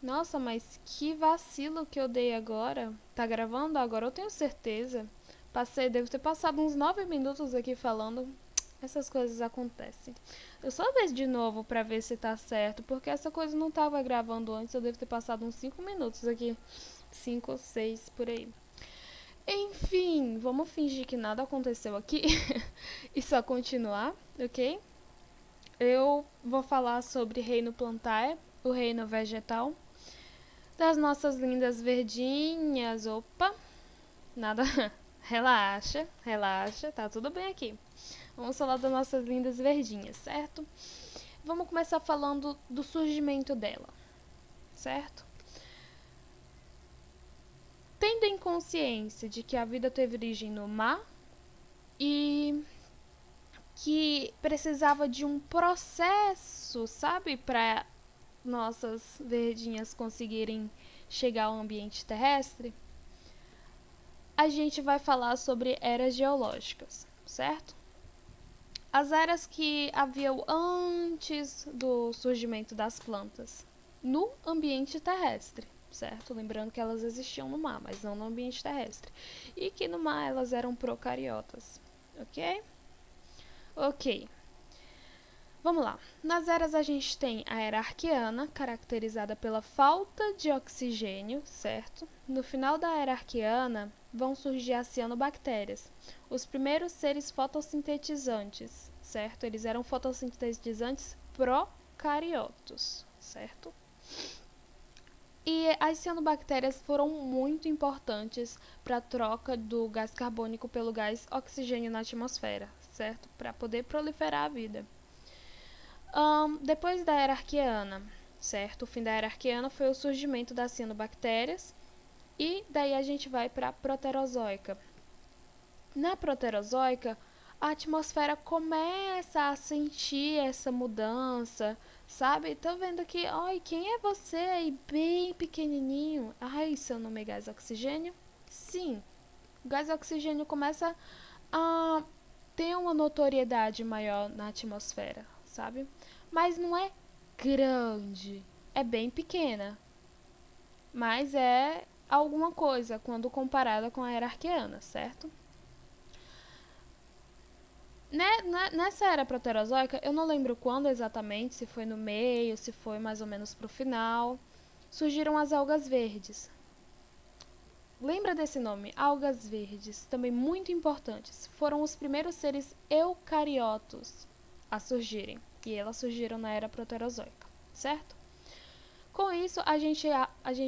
Nossa, mas que vacilo que eu dei agora. Tá gravando agora? Eu tenho certeza. Devo ter passado uns 9 minutos aqui falando. Essas coisas acontecem. Eu só vejo de novo pra ver se tá certo, porque essa coisa não tava gravando antes. Eu devo ter passado uns 5 minutos aqui. 5 ou 6 por aí. Enfim, vamos fingir que nada aconteceu aqui e só continuar, ok? Eu vou falar sobre reino plantae, o reino vegetal, das nossas lindas verdinhas. Opa, nada. Relaxa, relaxa, tá tudo bem aqui. Vamos falar das nossas lindas verdinhas, certo? Vamos começar falando do surgimento dela, certo? Tendo em consciência de que a vida teve origem no mar e que precisava de um processo, sabe, para nossas verdinhas conseguirem chegar ao ambiente terrestre, a gente vai falar sobre eras geológicas, certo? As eras que haviam antes do surgimento das plantas no ambiente terrestre, certo? Lembrando que elas existiam no mar, mas não no ambiente terrestre. E que no mar elas eram procariotas, ok? Ok. Vamos lá. Nas eras a gente tem a era arqueana, caracterizada pela falta de oxigênio, certo? No final da era arqueana vão surgir as cianobactérias, os primeiros seres fotossintetizantes, certo? Eles eram fotossintetizantes procariotos, certo? E as cianobactérias foram muito importantes para a troca do gás carbônico pelo gás oxigênio na atmosfera, certo? Para poder proliferar a vida. Depois da era arqueana, certo? O fim da era arqueana foi o surgimento das cianobactérias e daí a gente vai para a proterozoica. Na proterozoica, a atmosfera começa a sentir essa mudança, sabe? Tô vendo aqui, ai, quem é você aí, bem pequenininho? Ai, seu nome é gás oxigênio? Sim, o gás oxigênio começa a ter uma notoriedade maior na atmosfera, sabe? Mas não é grande, é bem pequena, mas é alguma coisa quando comparada com a era arqueana, certo? Nessa era proterozoica, eu não lembro quando exatamente, se foi no meio, se foi mais ou menos pro final, surgiram as algas verdes. Lembra desse nome? Algas verdes, também muito importantes. Foram os primeiros seres eucariotos a surgirem. E elas surgiram na era proterozoica, certo? Com isso, a gente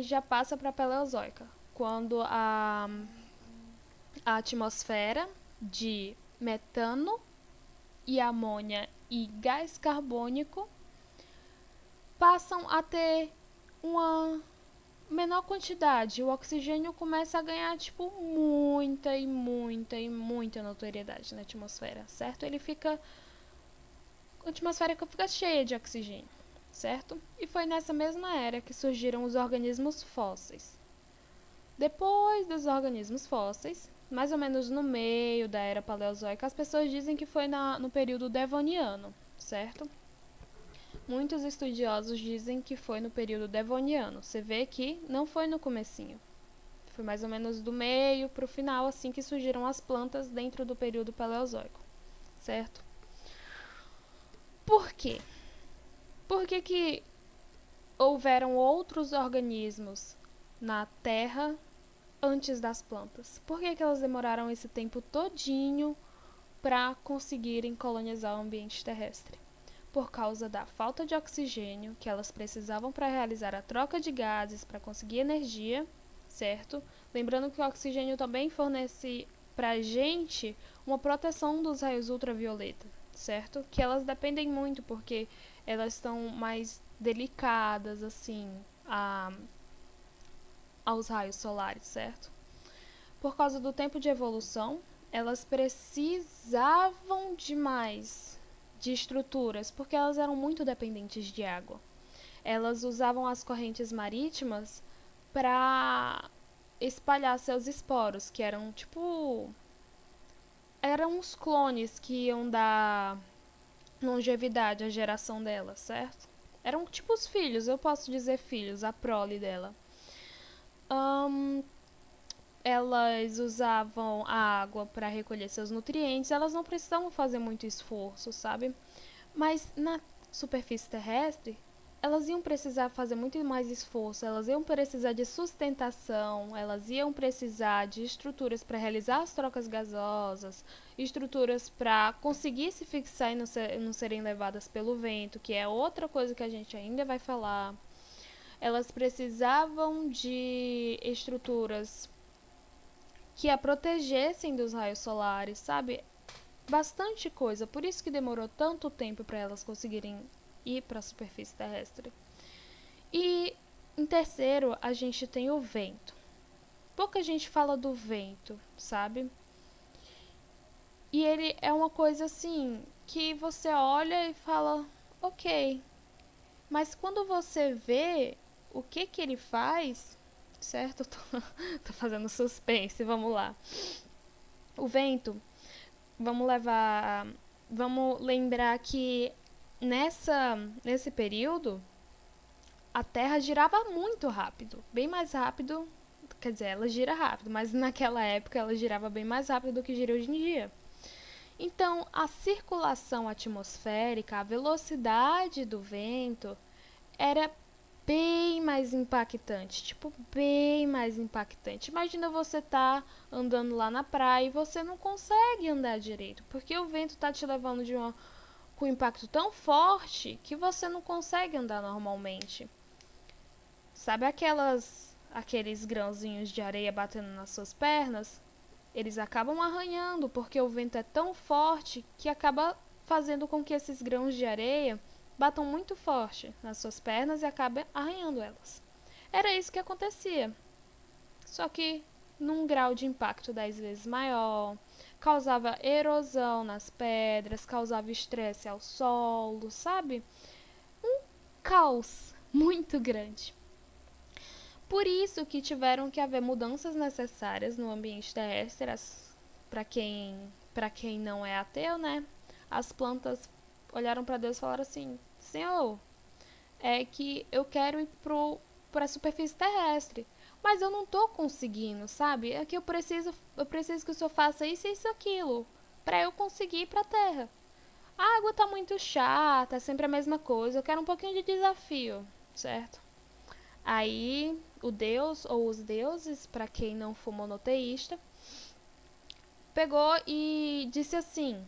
já passa para a paleozoica, quando a atmosfera de metano e amônia e gás carbônico passam a ter uma menor quantidade. O oxigênio começa a ganhar, tipo, muita e muita e muita notoriedade na atmosfera, certo? A atmosfera fica cheia de oxigênio, certo? E foi nessa mesma era que surgiram os organismos fósseis. Depois dos organismos fósseis, mais ou menos no meio da era paleozoica, as pessoas dizem que foi no período devoniano, certo? Muitos estudiosos dizem que foi no período devoniano. Você vê que não foi no comecinho. Foi mais ou menos do meio para o final, assim que surgiram as plantas dentro do período paleozoico, certo? Por quê? Por que houveram outros organismos na Terra antes das plantas? Por que elas demoraram esse tempo todinho para conseguirem colonizar o ambiente terrestre? Por causa da falta de oxigênio que elas precisavam para realizar a troca de gases para conseguir energia, certo? Lembrando que o oxigênio também fornece para a gente uma proteção dos raios ultravioleta, certo? Que elas dependem muito porque elas estão mais delicadas, assim, aos raios solares, certo? Por causa do tempo de evolução, elas precisavam demais de estruturas, porque elas eram muito dependentes de água. Elas usavam as correntes marítimas para espalhar seus esporos, que eram tipo. Eram os clones que iam dar longevidade à geração delas, certo? Eram tipo os filhos, eu posso dizer filhos, a prole dela. Ahn, Elas usavam a água para recolher seus nutrientes, elas não precisavam fazer muito esforço, sabe? Mas na superfície terrestre, elas iam precisar fazer muito mais esforço, elas iam precisar de sustentação, elas iam precisar de estruturas para realizar as trocas gasosas, estruturas para conseguir se fixar e não serem levadas pelo vento, que é outra coisa que a gente ainda vai falar. Elas precisavam de estruturas que a protegessem dos raios solares, sabe? Bastante coisa, por isso que demorou tanto tempo para elas conseguirem ir para a superfície terrestre. E em terceiro, a gente tem o vento. Pouca gente fala do vento, sabe? E ele é uma coisa assim que você olha e fala, ok. Mas quando você vê o que ele faz, certo? Tô fazendo suspense, vamos lá. O vento, vamos levar. Vamos lembrar que nesse período a Terra girava muito rápido, bem mais rápido, quer dizer, ela gira rápido, mas naquela época ela girava bem mais rápido do que gira hoje em dia. Então, a circulação atmosférica, a velocidade do vento era bem mais impactante, tipo, bem mais impactante. Imagina você tá andando lá na praia e você não consegue andar direito, porque o vento tá te levando com um impacto tão forte que você não consegue andar normalmente. Sabe aqueles grãozinhos de areia batendo nas suas pernas? Eles acabam arranhando porque o vento é tão forte que acaba fazendo com que esses grãos de areia batam muito forte nas suas pernas e acabem arranhando elas. Era isso que acontecia, só que num grau de impacto 10 vezes maior, causava erosão nas pedras, causava estresse ao solo, sabe? Caos muito grande. Por isso que tiveram que haver mudanças necessárias no ambiente terrestre, para quem não é ateu, né? As plantas olharam para Deus e falaram assim: Senhor, é que eu quero ir para a superfície terrestre, mas eu não tô conseguindo, sabe? É que eu preciso que o Senhor faça isso e isso e aquilo para eu conseguir ir para a Terra. A água tá muito chata, é sempre a mesma coisa. Eu quero um pouquinho de desafio, certo? Aí o Deus ou os deuses, para quem não for monoteísta, pegou e disse assim: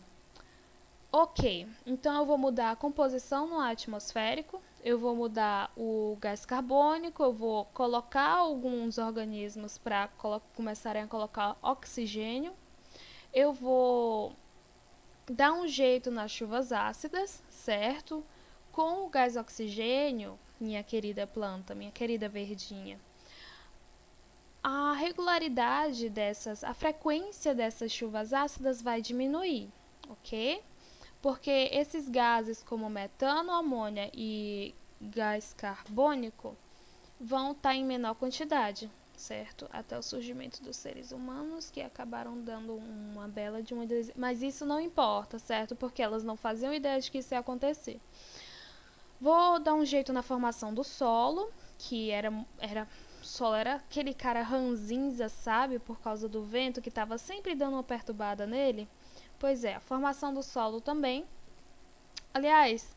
ok, então eu vou mudar a composição no ar atmosférico, eu vou mudar o gás carbônico, eu vou colocar alguns organismos para começarem a colocar oxigênio, eu vou dar um jeito nas chuvas ácidas, certo? Com o gás oxigênio, minha querida planta, minha querida verdinha, a regularidade a frequência dessas chuvas ácidas vai diminuir, ok? Porque esses gases como metano, amônia e gás carbônico vão estar em menor quantidade, certo? Até o surgimento dos seres humanos que acabaram dando uma bela de uma... Mas isso não importa, certo? Porque elas não faziam ideia de que isso ia acontecer. Vou dar um jeito na formação do solo, que o solo era aquele cara ranzinza, sabe? Por causa do vento que estava sempre dando uma perturbada nele. Pois é, a formação do solo também. Aliás,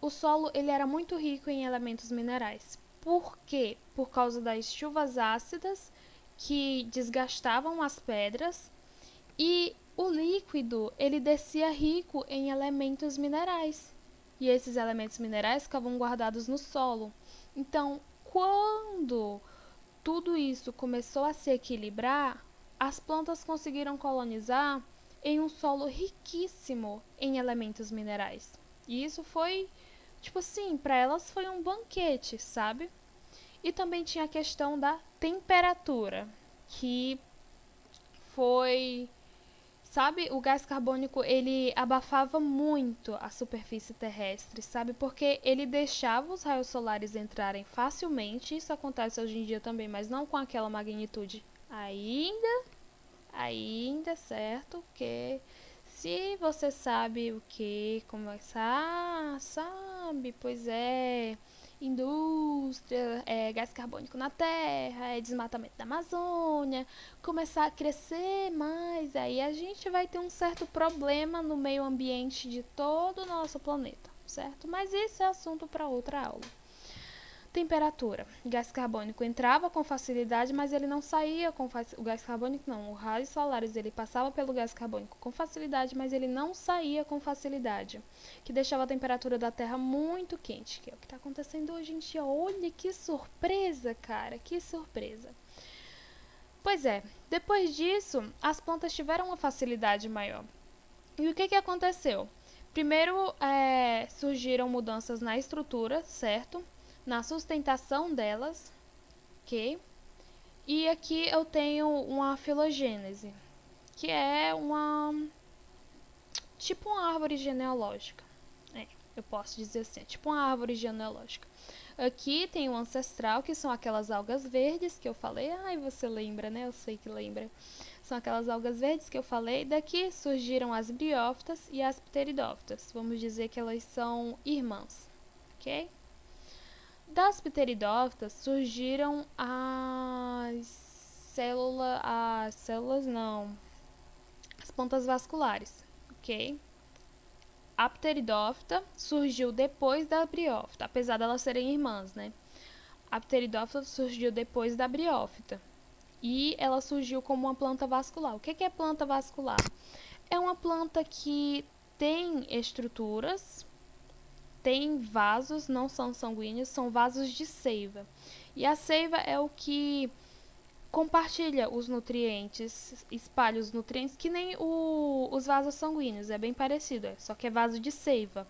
o solo ele era muito rico em elementos minerais. Por quê? Por causa das chuvas ácidas que desgastavam as pedras e o líquido ele descia rico em elementos minerais. E esses elementos minerais ficavam guardados no solo. Então, quando tudo isso começou a se equilibrar, as plantas conseguiram colonizar em um solo riquíssimo em elementos minerais. E isso foi, tipo assim, para elas foi um banquete, sabe? E também tinha a questão da temperatura, que foi, sabe, o gás carbônico ele abafava muito a superfície terrestre, sabe? Porque ele deixava os raios solares entrarem facilmente. Isso acontece hoje em dia também, mas não com aquela magnitude ainda, certo? Que se você sabe o que começar, sabe? sabe? Pois é, indústria, gás carbônico na terra, desmatamento da Amazônia, começar a crescer mais, aí a gente vai ter um certo problema no meio ambiente de todo o nosso planeta, certo? Mas isso é assunto para outra aula. Temperatura. O gás carbônico entrava com facilidade, mas ele não saía com facilidade. O gás carbônico não, os raios solares, ele passava pelo gás carbônico com facilidade, mas ele não saía com facilidade, que deixava a temperatura da Terra muito quente, que é o que está acontecendo hoje em dia. Olha que surpresa, cara, que surpresa. Pois é, depois disso, as plantas tiveram uma facilidade maior. E o que aconteceu? Primeiro, surgiram mudanças na estrutura, certo? Na sustentação delas, ok? E aqui eu tenho uma filogênese, que é tipo uma árvore genealógica. Eu posso dizer assim, tipo uma árvore genealógica. Aqui tem o ancestral, que são aquelas algas verdes que eu falei. Ai, você lembra, né? Eu sei que lembra. São aquelas algas verdes que eu falei. Daqui surgiram as briófitas e as pteridófitas. Vamos dizer que elas são irmãs, ok? Das pteridófitas surgiram as plantas vasculares, ok? A pteridófita surgiu depois da briófita, apesar de elas serem irmãs, né? A pteridófita surgiu depois da briófita e ela surgiu como uma planta vascular. O que é planta vascular? É uma planta que tem estruturas, tem vasos, não são sanguíneos, são vasos de seiva. E a seiva é o que compartilha os nutrientes, espalha os nutrientes, que nem os vasos sanguíneos, é bem parecido, só que é vaso de seiva,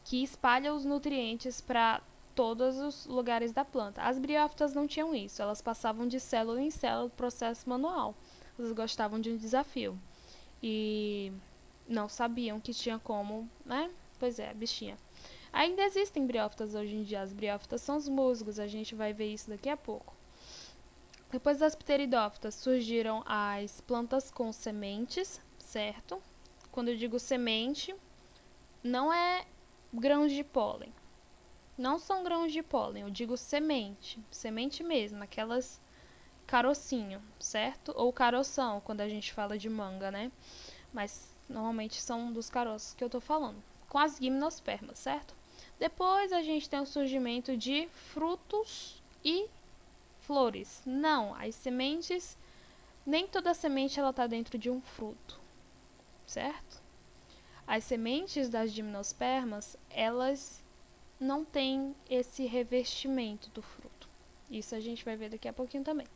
que espalha os nutrientes para todos os lugares da planta. As briófitas não tinham isso, elas passavam de célula em célula, processo manual. Elas gostavam de um desafio e não sabiam que tinha como, né? Pois é, bichinha. Ainda existem briófitas hoje em dia. As briófitas são os musgos, a gente vai ver isso daqui a pouco. Depois das pteridófitas surgiram as plantas com sementes, certo? Quando eu digo semente, não é grãos de pólen. Não são grãos de pólen, eu digo semente. Semente mesmo, aquelas carocinho, certo? Ou caroção, quando a gente fala de manga, né? Mas normalmente são dos caroços que eu tô falando. Com as gimnospermas, certo? Depois a gente tem o surgimento de frutos e flores. Não, as sementes, nem toda semente ela tá dentro de um fruto, certo? As sementes das gimnospermas, elas não têm esse revestimento do fruto. Isso a gente vai ver daqui a pouquinho também.